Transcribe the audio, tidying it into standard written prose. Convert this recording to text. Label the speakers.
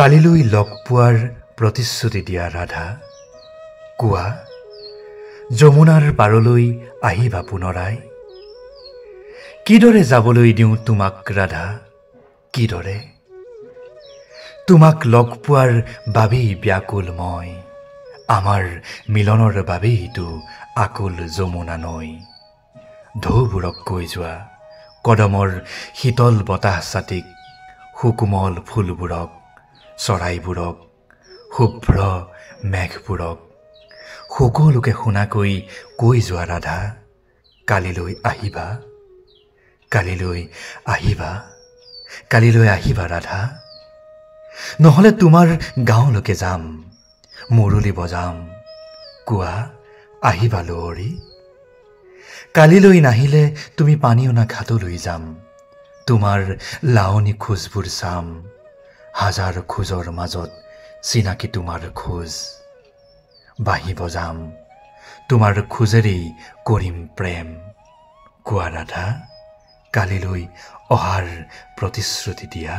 Speaker 1: কালিলৈ লগ পোৱাৰ প্ৰতিশ্ৰুতি দিয়া ৰাধা কোৱা যমুনাৰ পাৰলৈ আহিবা পুনৰাই কিদৰে যাবলৈ দিওঁ তোমাক ৰাধা কিদৰে তোমাক লগ পোৱাৰ বাবেই ব্যাকুল মই আমাৰ মিলনৰ বাবেইতো আকুল যমুনা নৈ ঢৌবোৰক কৈ যোৱা কদমৰ শীতল বতাহ চাতিক সুকুমল ফুলবোৰক চৰাইবোৰক শুভ্ৰ মেঘবোৰক সকলোকে শুনাকৈ কৈ যোৱা ৰাধা কালিলৈ আহিবা কালিলৈ আহিবা কালিলৈ আহিবা ৰাধা নহলে তোমাৰ গাঁৱলৈকে যাম মুৰুলি বজাম কোৱা আহিবা লৰি কালিলৈ নাহিলে তুমি পানী অনা ঘাটলৈ যাম তোমাৰ লাৱনী খোজবোৰ চাম হাজাৰ খোজৰ মাজত চিনাকি তোমাৰ খোজ বাঁহী বজাম তোমাৰ খোজেৰেই কৰিম প্ৰেম কোৱা ৰাধা কালিলৈ অহাৰ প্ৰতিশ্ৰুতি দিয়া